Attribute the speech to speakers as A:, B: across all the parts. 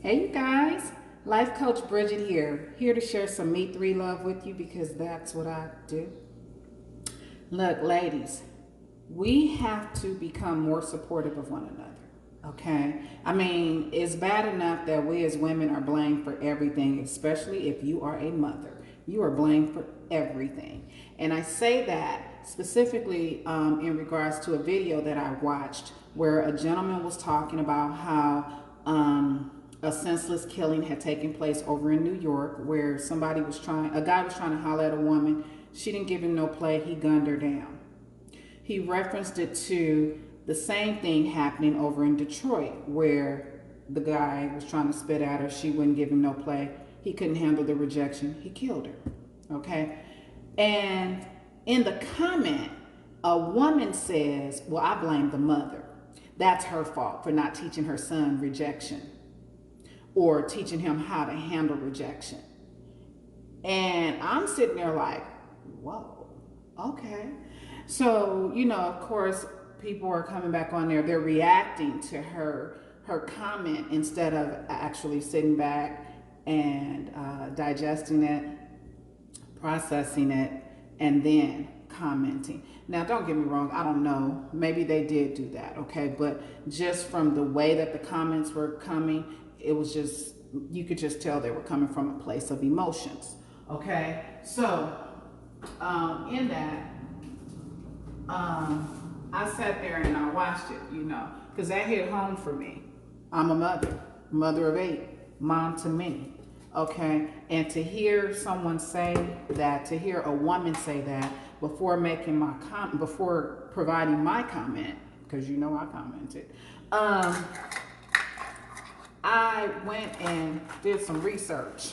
A: Hey you guys, Life Coach Bridget here to share some Me 3 love with you because that's what I do. Look, ladies, we have to become more supportive of one another, okay? I mean, it's bad enough that we as women are blamed for everything, especially if you are a mother. You are blamed for everything. And I say that specifically in regards to a video that I watched where a gentleman was talking about how a senseless killing had taken place over in New York where a guy was trying to holler at a woman. She didn't give him no play. He gunned her down. He referenced it to the same thing happening over in Detroit where the guy was trying to spit at her. She wouldn't give him no play. He couldn't handle the rejection. He killed her. Okay. And in the comment, a woman says, well, I blame the mother. That's her fault for not teaching her son rejection or teaching him how to handle rejection. And I'm sitting there like, whoa, okay. So, of course, people are coming back on there. They're reacting to her comment instead of actually sitting back and digesting it, processing it, and then commenting. Now, don't get me wrong. I don't know. Maybe they did do that, okay? But just from the way that the comments were coming, it was just, you could just tell they were coming from a place of emotions, okay? So, in that, I sat there and I watched it, because that hit home for me. I'm a mother of 8, mom to me, okay? And to hear someone say that, to hear a woman say that before making before providing my comment, because I commented, I went and did some research.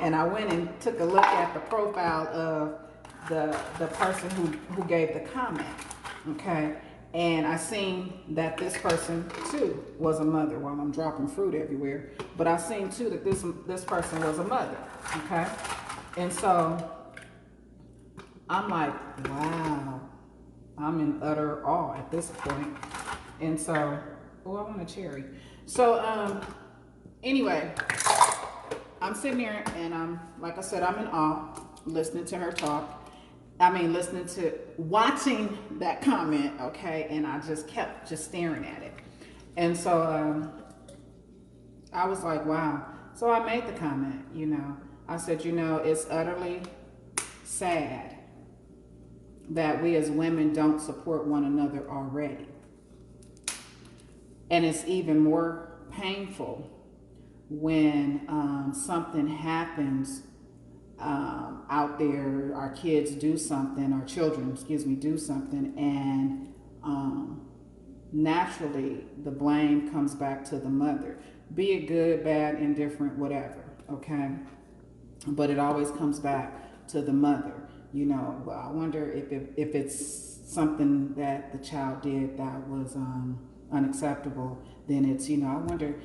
A: And I went and took a look at the profile of the person who gave the comment, okay? And I seen that this person too was a mother. While I'm dropping fruit everywhere, but I seen too that this person was a mother, okay? And so I'm like, wow, I'm in utter awe at this point. And so, oh, I want a cherry. So anyway, I'm sitting here and like I said, I'm in awe listening to her talk. Watching that comment, okay, and I just kept staring at it. And so I was like, wow. So I made the comment, I said, it's utterly sad that we as women don't support one another already. And it's even more painful when something happens out there, our kids do something, our children, do something, and naturally the blame comes back to the mother. Be it good, bad, indifferent, whatever, okay? But it always comes back to the mother. Well, I wonder if it's something that the child did that was unacceptable, then it's, I wonder,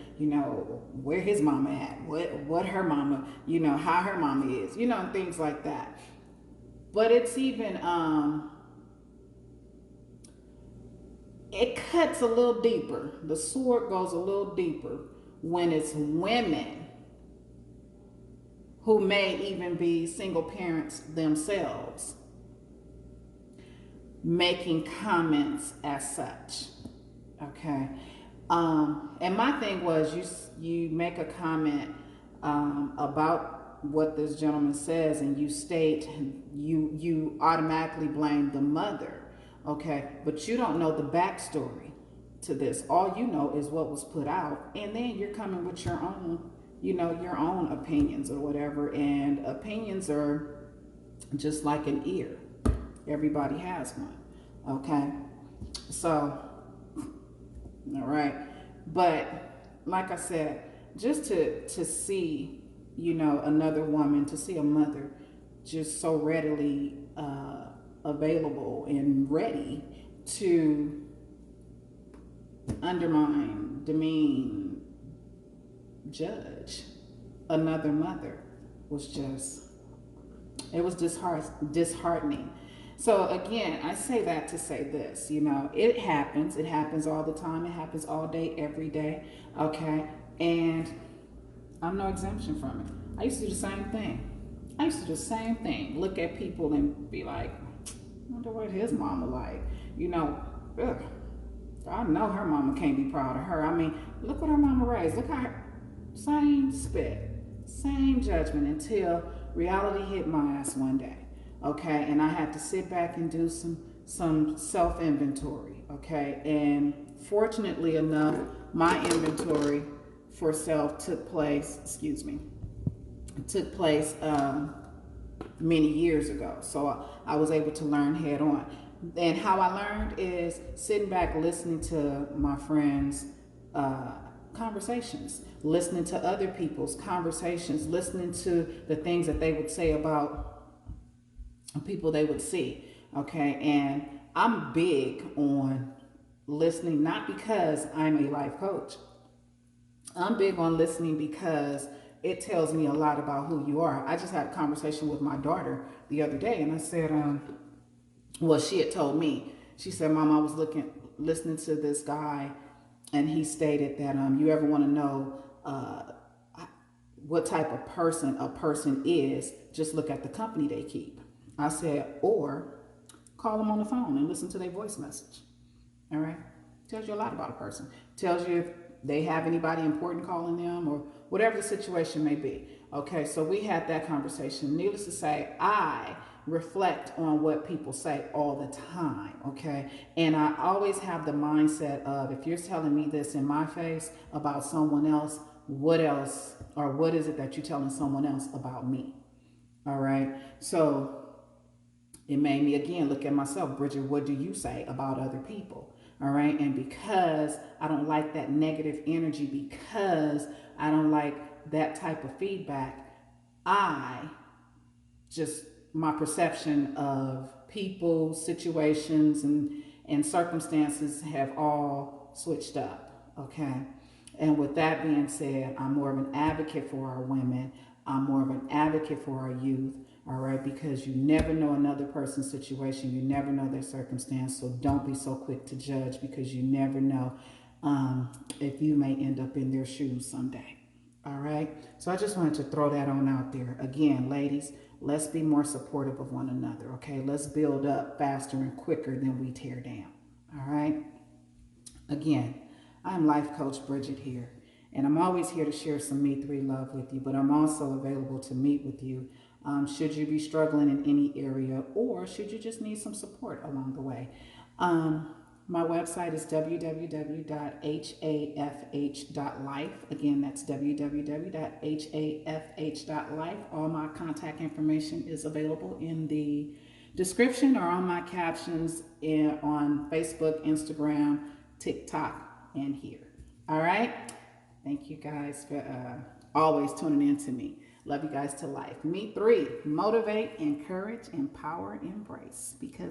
A: where his mama at, what her mama, how her mama is, and things like that. But it's even, it cuts a little deeper. The sword goes a little deeper when it's women who may even be single parents themselves making comments as such, okay? And my thing was, you make a comment about what this gentleman says, and you state you automatically blame the mother, okay? But you don't know the backstory to this. All you know is what was put out, and then you're coming with your own, your own opinions or whatever. And opinions are just like an ear. Everybody has one, okay? So, all right. But like I said, just to see, another woman, to see a mother just so readily available and ready to undermine, demean, judge another mother was just, it was disheartening. So again, I say that to say this, it happens. It happens all the time. It happens all day, every day. Okay. And I'm no exemption from it. I used to do the same thing. Look at people and be like, I wonder what his mama like. You know, ugh, I know her mama can't be proud of her. I mean, look what her mama raised. Look how her, same spit, same judgment until reality hit my ass one day. Okay, and I had to sit back and do some self inventory. Okay, and fortunately enough, my inventory for self took place. Excuse me, took place many years ago. So I was able to learn head on. And how I learned is sitting back, listening to my friends' conversations, listening to other people's conversations, listening to the things that they would say about people they would see. Okay. And I'm big on listening, not because I'm a life coach. I'm big on listening because it tells me a lot about who you are. I just had a conversation with my daughter the other day, and I said, well, she had told me. She said, "Mom, I was listening to this guy, and he stated that you ever want to know what type of person a person is, just look at the company they keep." I said, or call them on the phone and listen to their voice message. All right, tells you a lot about a person. Tells you if they have anybody important calling them or whatever the situation may be. Okay, so we had that conversation. Needless to say, I reflect on what people say all the time. Okay, and I always have the mindset of, if you're telling me this in my face about someone else, what else, or what is it that you're telling someone else about me? All right, so it made me again look at myself. Bridget, what do you say about other people? All right. And because I don't like that negative energy, because I don't like that type of feedback, I just, my perception of people, situations, and circumstances have all switched up. Okay. And with that being said, I'm more of an advocate for our women. I'm more of an advocate for our youth. All right, because you never know another person's situation, you never know their circumstance, so don't be so quick to judge, because you never know if you may end up in their shoes someday. All right, so I just wanted to throw that on out there. Again, ladies, let's be more supportive of one another. Okay, let's build up faster and quicker than we tear down. All right, again, I'm Life Coach Bridget here. And I'm always here to share some Me 3 love with you, but I'm also available to meet with you should you be struggling in any area, or should you just need some support along the way. My website is www.hafh.life. Again, that's www.hafh.life. All my contact information is available in the description or on my captions on Facebook, Instagram, TikTok, and here. All right. Thank you guys for always tuning in to me. Love you guys to life. Me 3, motivate, encourage, empower, embrace. Because